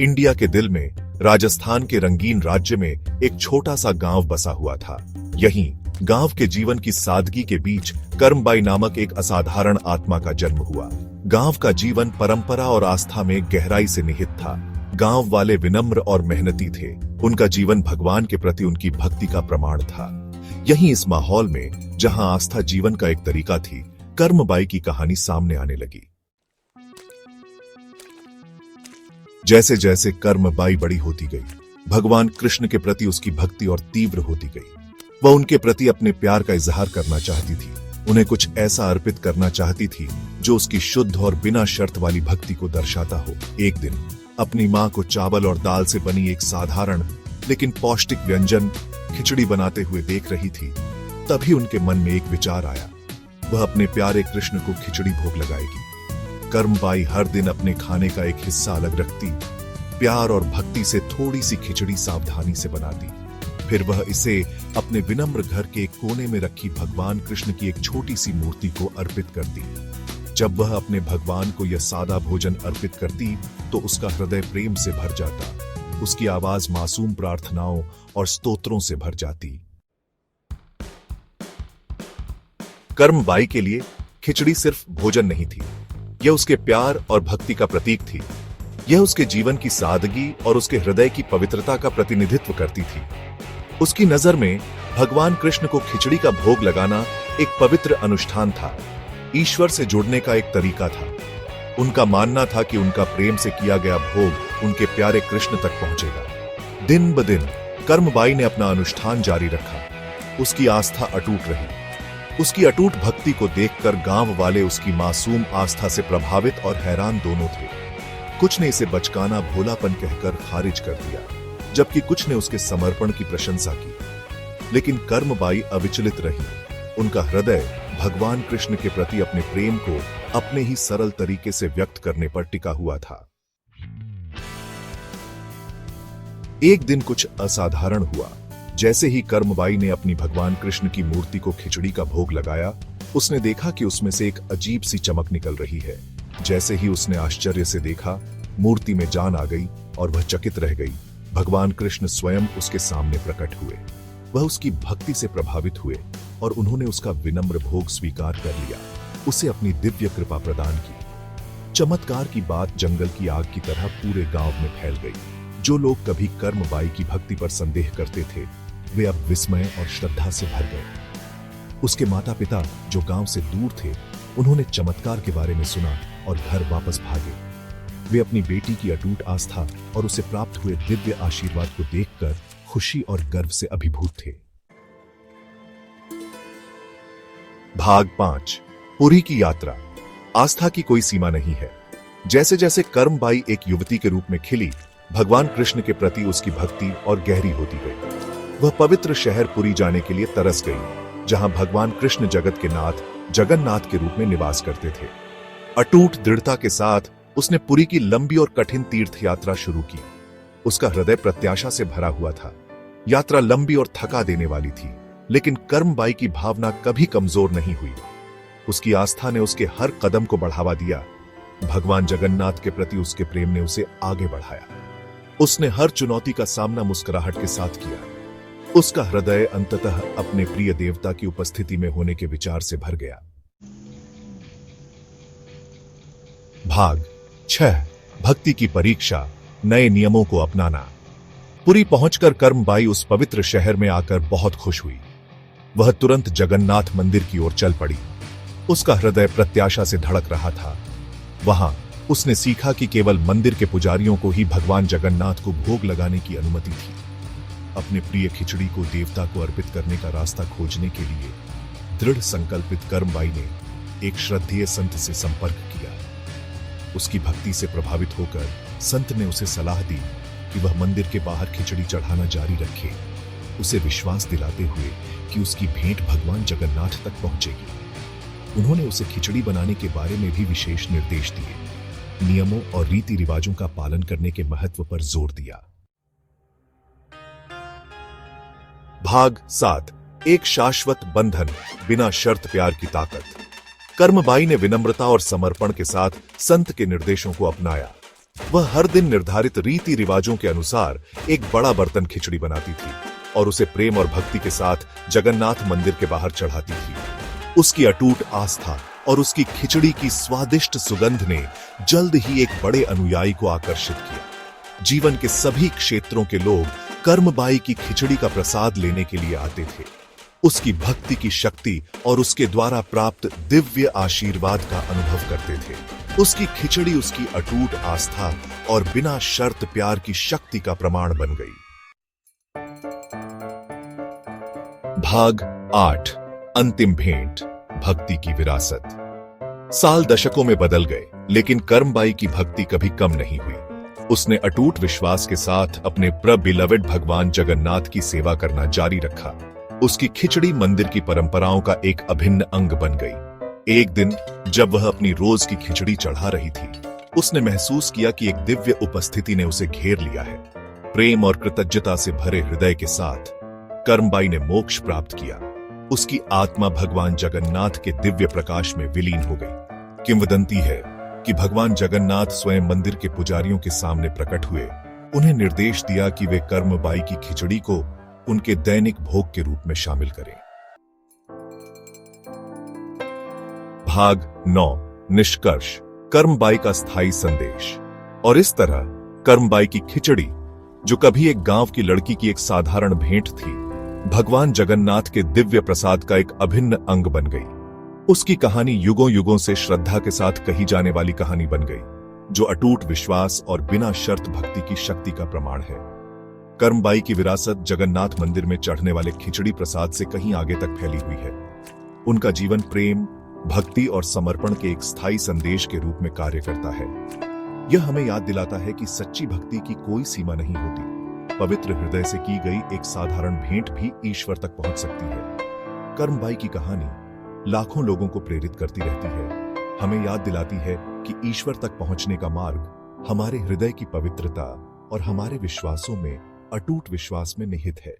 India के दिल में राजस्थान के रंगीन राज्य में एक छोटा सा गांव बसा हुआ था। यहीं गांव के जीवन की सादगी के बीच कर्मबाई नामक एक असाधारण आत्मा का जन्म हुआ। गांव का जीवन परंपरा और आस्था में गहराई से निहित था। गांव वाले विनम्र और मेहनती थे। उनका जीवन भगवान के प्रति उनकी भक्ति का प्रमाण था। यहीं इस माहौल में जहां आस्था जीवन का एक तरीका थी, कर्मबाई की कहानी सामने आने लगी। जैसे जैसे कर्मबाई बड़ी होती गई, भगवान कृष्ण के प्रति उसकी भक्ति और तीव्र होती गई। वह उनके प्रति अपने प्यार का इजहार करना चाहती थी। उन्हें कुछ ऐसा अर्पित करना चाहती थी जो उसकी शुद्ध और बिना शर्त वाली भक्ति को दर्शाता हो। एक दिन अपनी मां को चावल और दाल से बनी एक साधारण लेकिन पौष्टिक व्यंजन खिचड़ी बनाते हुए देख रही थी। तभी उनके मन में एक विचार आया, वह अपने प्यारे कृष्ण को खिचड़ी भोग लगाएगी। कर्मबाई हर दिन अपने खाने का एक हिस्सा अलग रखती, प्यार और भक्ति से थोड़ी सी खिचड़ी सावधानी से बनाती। फिर वह इसे अपने विनम्र घर के एक कोने में रखी भगवान कृष्ण की एक छोटी सी मूर्ति को अर्पित करती। जब वह अपने भगवान को यह सादा भोजन अर्पित करती तो उसका हृदय प्रेम से भर जाता। उसकी आवाज मासूम प्रार्थनाओं और स्तोत्रों से भर जाती। कर्मबाई के लिए खिचड़ी सिर्फ भोजन नहीं थी, यह उसके प्यार और भक्ति का प्रतीक थी। यह उसके जीवन की सादगी और उसके हृदय की पवित्रता का प्रतिनिधित्व करती थी। उसकी नजर में भगवान कृष्ण को खिचड़ी का भोग लगाना एक पवित्र अनुष्ठान था, ईश्वर से जुड़ने का एक तरीका था। उनका मानना था कि उनका प्रेम से किया गया भोग उनके प्यारे कृष्ण तक पहुंचेगा। दिन ब दिन कर्मबाई ने अपना अनुष्ठान जारी रखा। उसकी आस्था अटूट रही। उसकी अटूट भक्ति को देखकर गांव वाले उसकी मासूम आस्था से प्रभावित और हैरान दोनों थे। कुछ ने इसे बचकाना भोलापन कहकर खारिज कर दिया, जबकि कुछ ने उसके समर्पण की प्रशंसा की। लेकिन कर्मबाई अविचलित रही। उनका हृदय भगवान कृष्ण के प्रति अपने प्रेम को अपने ही सरल तरीके से व्यक्त करने पर टिका हुआ था। एक दिन कुछ असाधारण हुआ। जैसे ही कर्मबाई ने अपनी भगवान कृष्ण की मूर्ति को खिचड़ी का भोग लगाया, उसने देखा कि उसमें से एक अजीब सी चमक निकल रही है। जैसे ही उसने आश्चर्य से देखा, मूर्ति में जान आ गई और वह चकित रह गई। भगवान कृष्ण स्वयं उसके सामने प्रकट हुए। वह उसकी भक्ति से प्रभावित हुए और उन्होंने उसका विनम्र भोग स्वीकार कर लिया, उसे अपनी दिव्य कृपा प्रदान की। चमत्कार की बात जंगल की आग की तरह पूरे गांव में फैल गई। जो लोग कभी कर्मबाई की भक्ति पर संदेह करते थे, वे अब विस्मय और श्रद्धा से भर गए। उसके माता पिता जो गांव से दूर थे, उन्होंने चमत्कार के बारे में सुना और घर वापस भागे। वे अपनी बेटी की अटूट आस्था और उसे प्राप्त हुए दिव्य आशीर्वाद को देखकर खुशी और गर्व से अभिभूत थे। भाग 5। पुरी की यात्रा। आस्था की कोई सीमा नहीं है। जैसे जैसे कर्मबाई एक युवती के रूप में खिली, भगवान कृष्ण के प्रति उसकी भक्ति और गहरी होती गई। वह पवित्र शहर पुरी जाने के लिए तरस गई, जहां भगवान कृष्ण जगत के नाथ जगन्नाथ के रूप में निवास करते थे। अटूट दृढ़ता के साथ उसने पुरी की लंबी और कठिन तीर्थ यात्रा शुरू की। उसका हृदय प्रत्याशा से भरा हुआ था। यात्रा लंबी और थका देने वाली थी, लेकिन कर्मबाई की भावना कभी कमजोर नहीं हुई। उसकी आस्था ने उसके हर कदम को बढ़ावा दिया। भगवान जगन्नाथ के प्रति उसके प्रेम ने उसे आगे बढ़ाया। उसने हर चुनौती का सामना मुस्कुराहट के साथ किया। उसका हृदय अंततः अपने प्रिय देवता की उपस्थिति में होने के विचार से भर गया। भाग 6। भक्ति की परीक्षा, नए नियमों को अपनाना। पुरी पहुंचकर कर्मबाई उस पवित्र शहर में आकर बहुत खुश हुई। वह तुरंत जगन्नाथ मंदिर की ओर चल पड़ी। उसका हृदय प्रत्याशा से धड़क रहा था। वहां उसने सीखा कि केवल मंदिर के पुजारियों को ही भगवान जगन्नाथ को भोग लगाने की अनुमति थी। अपने प्रिय खिचड़ी को देवता को अर्पित करने का रास्ता खोजने के लिए दृढ़ संकल्पित कर्मबाई ने एक श्रद्धेय संत से संपर्क किया। उसकी भक्ति से प्रभावित होकर संत ने उसे सलाह दी कि वह मंदिर के बाहर खिचड़ी चढ़ाना जारी रखे, उसे विश्वास दिलाते हुए कि उसकी भेंट भगवान जगन्नाथ तक पहुंचेगी। उन्होंने उसे खिचड़ी बनाने के बारे में भी विशेष निर्देश दिए, नियमों और रीति रिवाजों का पालन करने के महत्व पर जोर दिया। भाग 7। एक शाश्वत बंधन, बिना शर्त प्यार की ताकत। कर्मबाई ने विनम्रता और समर्पण के साथ संत के निर्देशों को अपनाया। वह हर दिन निर्धारित रीति रिवाजों के अनुसार एक बड़ा बर्तन खिचड़ी बनाती थी और उसे प्रेम और भक्ति के साथ जगन्नाथ मंदिर के बाहर चढ़ाती थी। उसकी अटूट आस्था और उसकी खिचड़ी की स्वादिष्ट सुगंध ने जल्द ही एक बड़े अनुयायी को आकर्षित किया। जीवन के सभी क्षेत्रों के लोग कर्मबाई की खिचड़ी का प्रसाद लेने के लिए आते थे। उसकी भक्ति की शक्ति और उसके द्वारा प्राप्त दिव्य आशीर्वाद का अनुभव करते थे। उसकी खिचड़ी उसकी अटूट आस्था और बिना शर्त प्यार की शक्ति का प्रमाण बन गई। भाग 8 अंतिम भेंट, भक्ति की विरासत। साल दशकों में बदल गए, लेकिन कर्मबाई की भक्ति कभी कम नहीं हुई। उसने अटूट विश्वास के साथ अपने प्रबिलवेड भगवान जगन्नाथ की सेवा करना जारी रखा। उसकी खिचड़ी मंदिर की परंपराओं का एक अभिन्न अंग बन गई। एक दिन जब वह अपनी रोज की खिचड़ी चढ़ा रही थी, उसने महसूस किया कि एक दिव्य उपस्थिति ने उसे घेर लिया है। प्रेम और कृतज्ञता से भरे हृदय के साथ कर्मबाई ने मोक्ष प्राप्त किया। उसकी आत्मा भगवान जगन्नाथ के दिव्य प्रकाश में विलीन हो गई। किंवदंती है कि भगवान जगन्नाथ स्वयं मंदिर के पुजारियों के सामने प्रकट हुए, उन्हें निर्देश दिया कि वे कर्मबाई की खिचड़ी को उनके दैनिक भोग के रूप में शामिल करें। भाग 9 निष्कर्ष, कर्मबाई का स्थायी संदेश। और इस तरह कर्मबाई की खिचड़ी, जो कभी एक गांव की लड़की की एक साधारण भेंट थी, भगवान जगन्नाथ के दिव्य प्रसाद का एक अभिन्न अंग बन गई। उसकी कहानी युगों युगों से श्रद्धा के साथ कही जाने वाली कहानी बन गई, जो अटूट विश्वास और बिना शर्त भक्ति की शक्ति का प्रमाण है। कर्मबाई की विरासत जगन्नाथ मंदिर में चढ़ने वाले खिचड़ी प्रसाद से कहीं आगे तक फैली हुई है। उनका जीवन प्रेम, भक्ति और समर्पण के एक स्थायी संदेश के रूप में कार्य करता है। यह हमें याद दिलाता है कि सच्ची भक्ति की कोई सीमा नहीं होती। पवित्र हृदय से की गई एक साधारण भेंट भी ईश्वर तक पहुंच सकती है। कर्मबाई की कहानी लाखों लोगों को प्रेरित करती रहती है, हमें याद दिलाती है कि ईश्वर तक पहुंचने का मार्ग हमारे हृदय की पवित्रता और हमारे विश्वासों में अटूट विश्वास में निहित है।